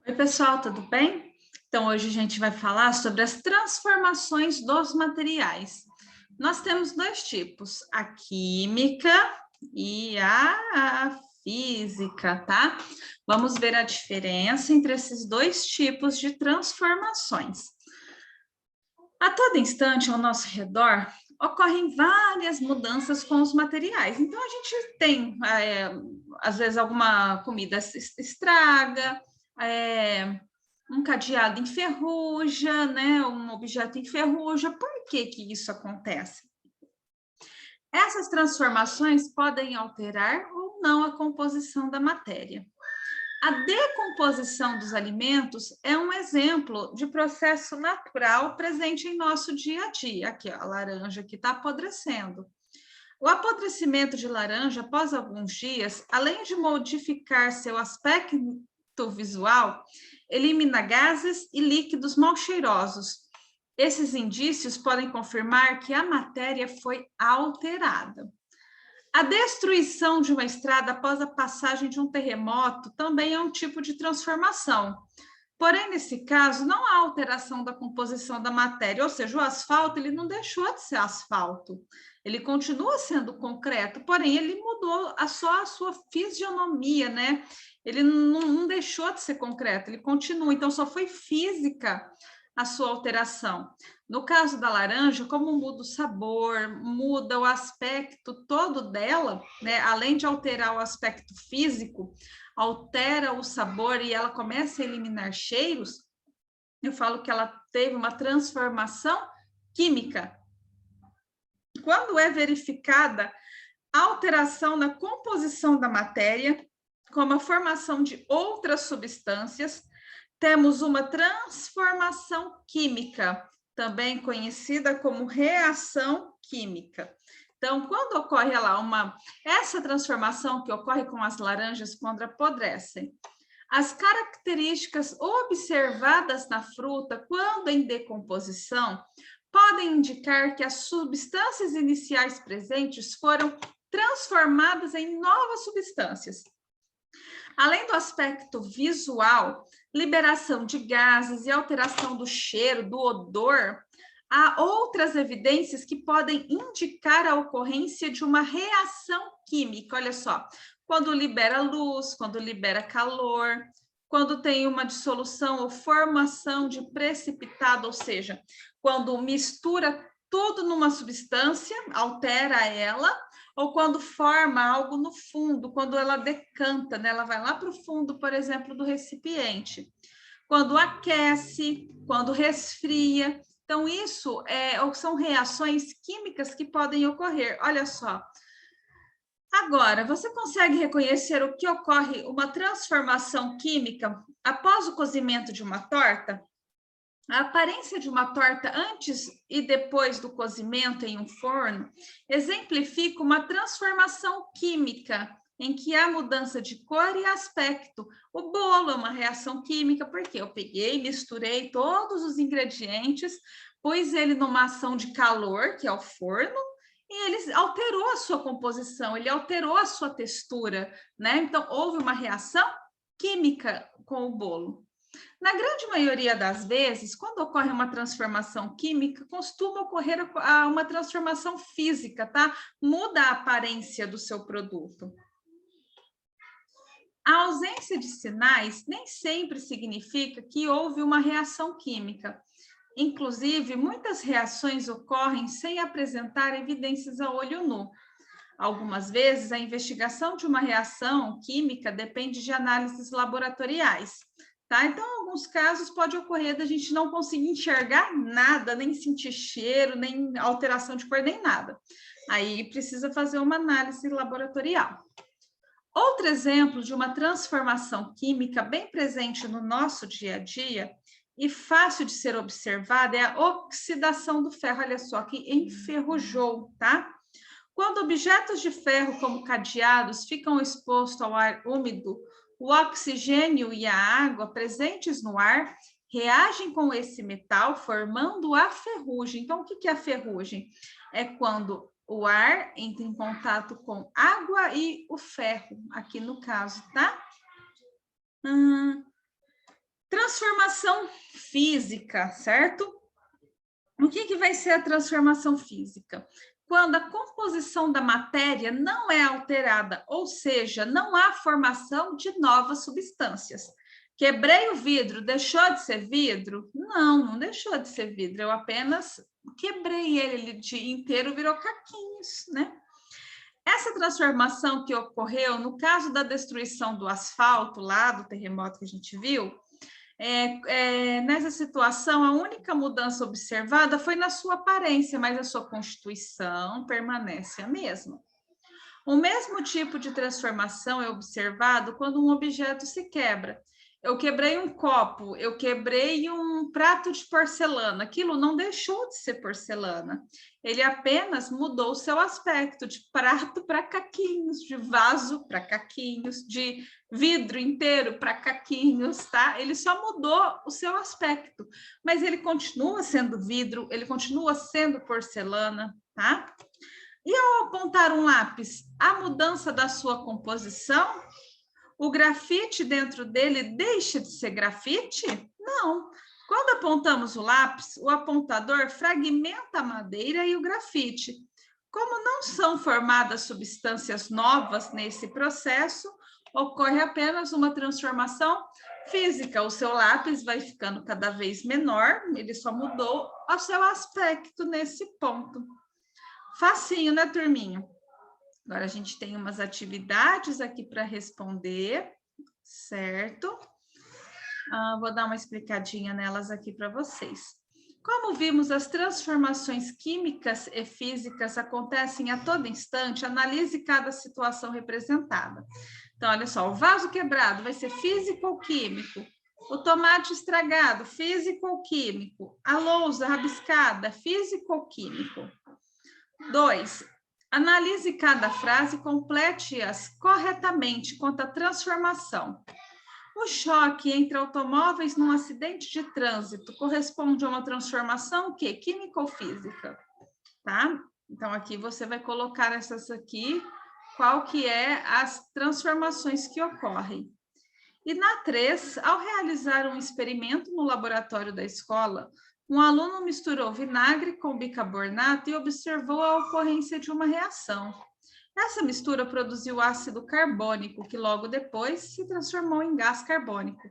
Oi, pessoal, tudo bem? Então, hoje a gente vai falar sobre as transformações dos materiais. Nós temos dois tipos, a química e a física, tá? Vamos ver a diferença entre esses dois tipos de transformações. A todo instante, ao nosso redor, ocorrem várias mudanças com os materiais. Então, a gente tem, às vezes, alguma comida estraga, um cadeado enferruja, né? Um objeto enferruja. Por que que isso acontece? Essas transformações podem alterar ou não a composição da matéria. A decomposição dos alimentos é um exemplo de processo natural presente em nosso dia a dia. Aqui, ó, a laranja que está apodrecendo. O apodrecimento de laranja após alguns dias, além de modificar seu aspecto visual, elimina gases e líquidos mal cheirosos. Esses indícios podem confirmar que a matéria foi alterada. A destruição de uma estrada após a passagem de um terremoto também é um tipo de transformação. Porém, nesse caso, não há alteração da composição da matéria, ou seja, o asfalto ele não deixou de ser asfalto. Ele continua sendo concreto, porém ele mudou só a sua fisionomia, né? Ele não deixou de ser concreto, ele continua. Então, só foi física a sua alteração. No caso da laranja, como muda o sabor, muda o aspecto todo dela, né? Além de alterar o aspecto físico, altera o sabor e ela começa a eliminar cheiros, eu falo que ela teve uma transformação química. Quando é verificada a alteração na composição da matéria, como a formação de outras substâncias, temos uma transformação química, também conhecida como reação química. Então, quando ocorre lá essa transformação que ocorre com as laranjas quando apodrecem, as características observadas na fruta quando em decomposição podem indicar que as substâncias iniciais presentes foram transformadas em novas substâncias. Além do aspecto visual, liberação de gases e alteração do cheiro, do odor, há outras evidências que podem indicar a ocorrência de uma reação química. Olha só, quando libera luz, quando libera calor, quando tem uma dissolução ou formação de precipitado, ou seja, quando mistura tudo numa substância, altera ela, ou quando forma algo no fundo, quando ela decanta, né? Ela vai lá para o fundo, por exemplo, do recipiente. Quando aquece, quando resfria. Então, isso são reações químicas que podem ocorrer. Olha só. Agora, você consegue reconhecer o que ocorre uma transformação química após o cozimento de uma torta? A aparência de uma torta antes e depois do cozimento em um forno exemplifica uma transformação química em que há mudança de cor e aspecto. O bolo é uma reação química, porque eu peguei, misturei todos os ingredientes, pus ele numa ação de calor, que é o forno, e ele alterou a sua composição, ele alterou a sua textura, né? Então, houve uma reação química com o bolo. Na grande maioria das vezes, quando ocorre uma transformação química, costuma ocorrer uma transformação física, tá? Muda a aparência do seu produto. A ausência de sinais nem sempre significa que houve uma reação química. Inclusive, muitas reações ocorrem sem apresentar evidências a olho nu. Algumas vezes, a investigação de uma reação química depende de análises laboratoriais. Tá? Então, em alguns casos, pode ocorrer da gente não conseguir enxergar nada, nem sentir cheiro, nem alteração de cor, nem nada. Aí precisa fazer uma análise laboratorial. Outro exemplo de uma transformação química bem presente no nosso dia a dia e fácil de ser observada é a oxidação do ferro. Olha só, que enferrujou, tá? Quando objetos de ferro, como cadeados, ficam expostos ao ar úmido, o oxigênio e a água presentes no ar reagem com esse metal, formando a ferrugem. Então, o que é a ferrugem? É quando o ar entra em contato com água e o ferro, aqui no caso, tá? Transformação física, certo? O que vai ser a transformação física? Quando a composição da matéria não é alterada, ou seja, não há formação de novas substâncias. Quebrei o vidro, deixou de ser vidro? Não, não deixou de ser vidro, eu apenas quebrei ele de inteiro, virou caquinhos, né? Essa transformação que ocorreu no caso da destruição do asfalto, lá do terremoto que a gente viu, nessa situação, a única mudança observada foi na sua aparência, mas a sua constituição permanece a mesma. O mesmo tipo de transformação é observado quando um objeto se quebra. Eu quebrei um copo, eu quebrei um prato de porcelana, aquilo não deixou de ser porcelana, ele apenas mudou o seu aspecto, de prato para caquinhos, de vaso para caquinhos, de vidro inteiro para caquinhos, tá? Ele só mudou o seu aspecto, mas ele continua sendo vidro, ele continua sendo porcelana, tá? E ao apontar um lápis, a mudança da sua composição, o grafite dentro dele deixa de ser grafite? Não. Quando apontamos o lápis, o apontador fragmenta a madeira e o grafite. Como não são formadas substâncias novas nesse processo, ocorre apenas uma transformação física. O seu lápis vai ficando cada vez menor, ele só mudou o seu aspecto nesse ponto. Facinho, né, turminha? Agora a gente tem umas atividades aqui para responder, certo? Vou dar uma explicadinha nelas aqui para vocês. Como vimos, as transformações químicas e físicas acontecem a todo instante, analise cada situação representada. Então, olha só, o vaso quebrado vai ser físico ou químico? O tomate estragado, físico ou químico? A lousa rabiscada, físico ou químico? 2. Analise cada frase e complete-as corretamente quanto à transformação. O choque entre automóveis num acidente de trânsito corresponde a uma transformação o quê? Química ou física? Tá? Então, aqui você vai colocar essas aqui, qual que é as transformações que ocorrem. E na 3, ao realizar um experimento no laboratório da escola, um aluno misturou vinagre com bicarbonato e observou a ocorrência de uma reação. Essa mistura produziu ácido carbônico, que logo depois se transformou em gás carbônico,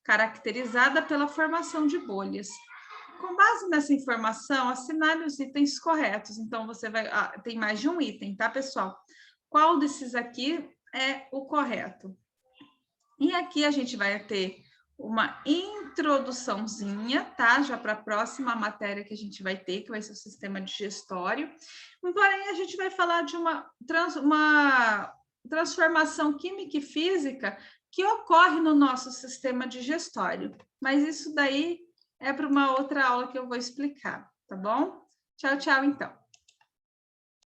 caracterizada pela formação de bolhas. Com base nessa informação, assinale os itens corretos. Então, você vai... tem mais de um item, tá, pessoal? Qual desses aqui é o correto? E aqui a gente vai ter uma introduçãozinha, tá? Já para a próxima matéria que a gente vai ter, que vai ser o sistema digestório. Porém, a gente vai falar de uma transformação química e física que ocorre no nosso sistema digestório. Mas isso daí é para uma outra aula que eu vou explicar, tá bom? Tchau, tchau, então.